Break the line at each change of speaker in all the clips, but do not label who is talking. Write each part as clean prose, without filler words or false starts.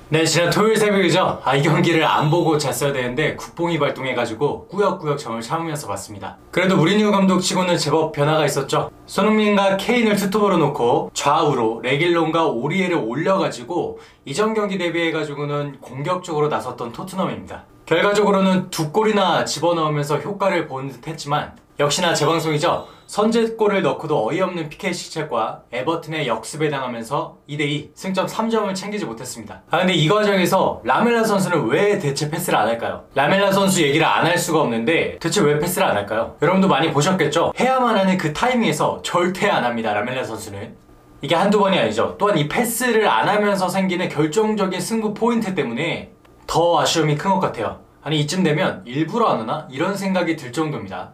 네, 지난 토요일 새벽이죠. 이 경기를 안 보고 잤어야 되는데 국뽕이 발동해가지고 꾸역꾸역 잠을 참으면서 봤습니다. 그래도 무리뉴 감독 치고는 제법 변화가 있었죠. 손흥민과 케인을 투톱으로 놓고 좌우로 레길론과 오리에를 올려가지고 이전 경기 대비해가지고는 공격적으로 나섰던 토트넘입니다. 결과적으로는 두 골이나 집어넣으면서 효과를 본 듯 했지만 역시나 재방송이죠. 선제골을 넣고도 어이없는 PK 실책과 에버튼의 역습에 당하면서 2대2 승점 3점을 챙기지 못했습니다. 근데 이 과정에서 라멜라 선수는 왜 대체 패스를 안 할까요? 라멜라 선수 얘기를 안 할 수가 없는데 대체 왜 패스를 안 할까요? 여러분도 많이 보셨겠죠? 해야만 하는 그 타이밍에서 절대 안 합니다. 라멜라 선수는. 이게 한두 번이 아니죠. 또한 이 패스를 안 하면서 생기는 결정적인 승부 포인트 때문에 더 아쉬움이 큰 것 같아요. 아니 이쯤 되면 일부러 안 하나? 이런 생각이 들 정도입니다.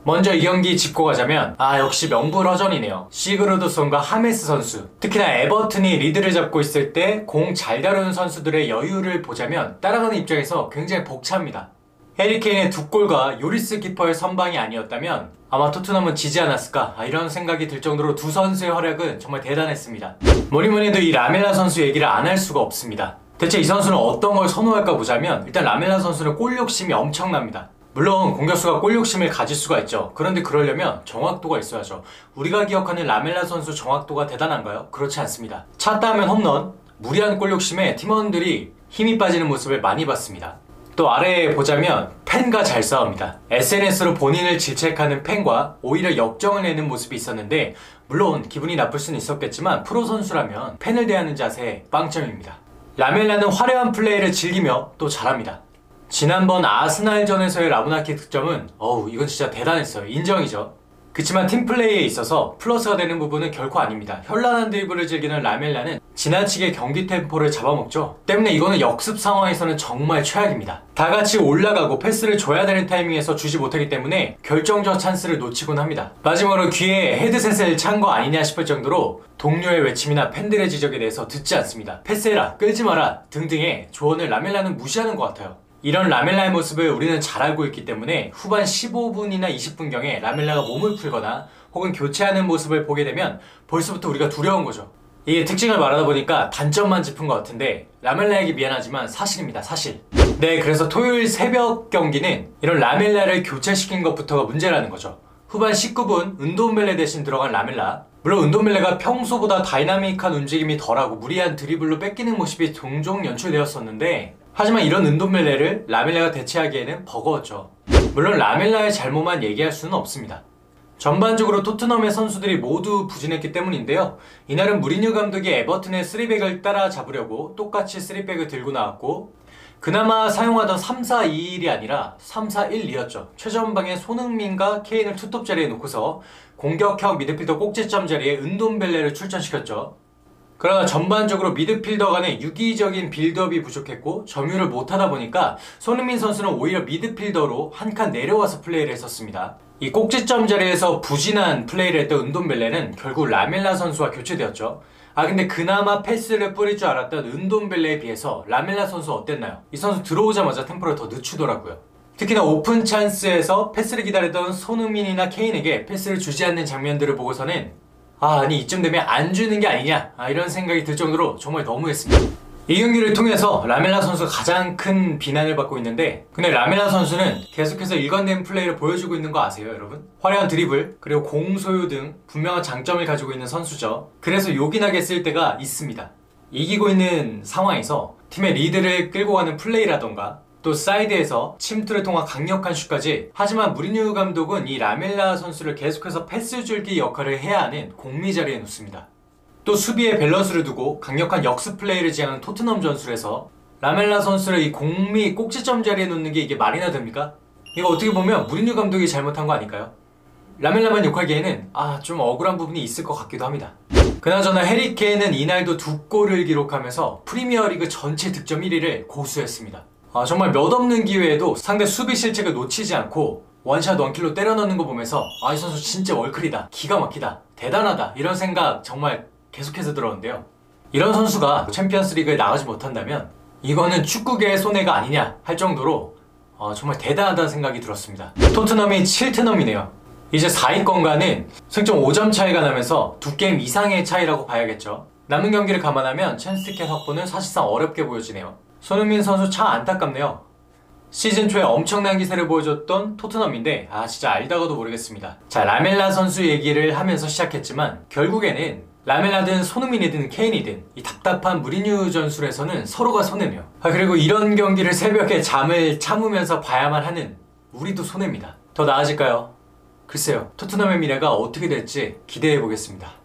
먼저 이 경기 짚고 가자면 역시 명불허전이네요. 시그루드손과 하메스 선수, 특히나 에버튼이 리드를 잡고 있을 때 공 잘 다루는 선수들의 여유를 보자면 따라가는 입장에서 굉장히 벅찹니다. 해리 케인의 두 골과 요리스 키퍼의 선방이 아니었다면 아마 토트넘은 지지 않았을까 이런 생각이 들 정도로 두 선수의 활약은 정말 대단했습니다. 뭐니뭐니 해도 이 라멜라 선수 얘기를 안 할 수가 없습니다. 대체 이 선수는 어떤 걸 선호할까 보자면 일단 라멜라 선수는 골 욕심이 엄청납니다. 물론 공격수가 골 욕심을 가질 수가 있죠. 그런데 그러려면 정확도가 있어야죠. 우리가 기억하는 라멜라 선수 정확도가 대단한가요? 그렇지 않습니다. 찼다 하면 홈런, 무리한 골 욕심에 팀원들이 힘이 빠지는 모습을 많이 봤습니다. 또 아래에 보자면 팬과 잘 싸웁니다. SNS로 본인을 질책하는 팬과 오히려 역정을 내는 모습이 있었는데 물론 기분이 나쁠 수는 있었겠지만 프로 선수라면 팬을 대하는 자세 빵점입니다. 라멜라는 화려한 플레이를 즐기며 또 잘합니다. 지난번 아스날전에서의 라브나키 득점은 이건 진짜 대단했어요. 인정이죠. 그치만 팀플레이에 있어서 플러스가 되는 부분은 결코 아닙니다. 현란한 드리블을 즐기는 라멜라는 지나치게 경기 템포를 잡아먹죠. 때문에 이거는 역습 상황에서는 정말 최악입니다. 다같이 올라가고 패스를 줘야 되는 타이밍에서 주지 못하기 때문에 결정적 찬스를 놓치곤 합니다. 마지막으로 귀에 헤드셋을 찬 거 아니냐 싶을 정도로 동료의 외침이나 팬들의 지적에 대해서 듣지 않습니다. 패스해라, 끌지 마라 등등의 조언을 라멜라는 무시하는 것 같아요. 이런 라멜라의 모습을 우리는 잘 알고 있기 때문에 후반 15분이나 20분경에 라멜라가 몸을 풀거나 혹은 교체하는 모습을 보게 되면 벌써부터 우리가 두려운 거죠. 이게 특징을 말하다 보니까 단점만 짚은 것 같은데 라멜라에게 미안하지만 사실입니다. 사실. 네, 그래서 토요일 새벽 경기는 이런 라멜라를 교체시킨 것부터가 문제라는 거죠. 후반 19분 은돈벨레 대신 들어간 라멜라. 물론 은돈벨레가 평소보다 다이나믹한 움직임이 덜하고 무리한 드리블로 뺏기는 모습이 종종 연출되었었는데 하지만 이런 은돈벨레를 라멜라가 대체하기에는 버거웠죠. 물론 라멜라의 잘못만 얘기할 수는 없습니다. 전반적으로 토트넘의 선수들이 모두 부진했기 때문인데요. 이날은 무리뉴 감독이 에버튼의 3백을 따라잡으려고 똑같이 3백을 들고 나왔고 그나마 사용하던 3-4-2-1이 아니라 3-4-1-2였죠. 최전방에 손흥민과 케인을 투톱 자리에 놓고서 공격형 미드필더 꼭지점 자리에 은돈벨레를 출전시켰죠. 그러나 전반적으로 미드필더 간의 유기적인 빌드업이 부족했고 점유를 못하다 보니까 손흥민 선수는 오히려 미드필더로 한 칸 내려와서 플레이를 했었습니다. 이 꼭지점 자리에서 부진한 플레이를 했던 은돈벨레는 결국 라멜라 선수와 교체되었죠. 근데 그나마 패스를 뿌릴 줄 알았던 은돈벨레에 비해서 라멜라 선수 어땠나요? 이 선수 들어오자마자 템포를 더 늦추더라고요. 특히나 오픈 찬스에서 패스를 기다리던 손흥민이나 케인에게 패스를 주지 않는 장면들을 보고서는 아니 이쯤 되면 안 주는 게 아니냐 이런 생각이 들 정도로 정말 너무했습니다. 이 경기를 통해서 라멜라 선수가 가장 큰 비난을 받고 있는데 근데 라멜라 선수는 계속해서 일관된 플레이를 보여주고 있는 거 아세요 여러분? 화려한 드리블 그리고 공 소유 등 분명한 장점을 가지고 있는 선수죠. 그래서 요긴하게 쓸 때가 있습니다. 이기고 있는 상황에서 팀의 리드를 끌고 가는 플레이라던가 또 사이드에서 침투를 통한 강력한 슛까지. 하지만 무리뉴 감독은 이 라멜라 선수를 계속해서 패스 줄기 역할을 해야 하는 공미 자리에 놓습니다. 또 수비에 밸런스를 두고 강력한 역습 플레이를 지향하는 토트넘 전술에서 라멜라 선수를 이 공미 꼭지점 자리에 놓는 게 이게 말이나 됩니까? 이거 어떻게 보면 무리뉴 감독이 잘못한 거 아닐까요? 라멜라만 욕하기에는 좀 억울한 부분이 있을 것 같기도 합니다. 그나저나 해리 케인은 이날도 두 골을 기록하면서 프리미어리그 전체 득점 1위를 고수했습니다. 정말 몇 없는 기회에도 상대 수비 실책을 놓치지 않고 원샷 원킬로 때려 넣는 거 보면서 이 선수 진짜 월클이다, 기가 막히다, 대단하다 이런 생각 정말 계속해서 들었는데요. 이런 선수가 챔피언스 리그에 나가지 못한다면 이거는 축구계의 손해가 아니냐 할 정도로 정말 대단하다는 생각이 들었습니다. 토트넘이 7트넘이네요. 이제 4위권과는 승점 5점 차이가 나면서 두 게임 이상의 차이라고 봐야겠죠. 남은 경기를 감안하면 챔스 티켓 확보는 사실상 어렵게 보여지네요. 손흥민 선수 참 안타깝네요. 시즌 초에 엄청난 기세를 보여줬던 토트넘인데 진짜 알다가도 모르겠습니다. 자, 라멜라 선수 얘기를 하면서 시작했지만 결국에는 라멜라든 손흥민이든 케인이든 이 답답한 무리뉴 전술에서는 서로가 손해네요. 그리고 이런 경기를 새벽에 잠을 참으면서 봐야만 하는 우리도 손해입니다. 더 나아질까요? 글쎄요. 토트넘의 미래가 어떻게 될지 기대해 보겠습니다.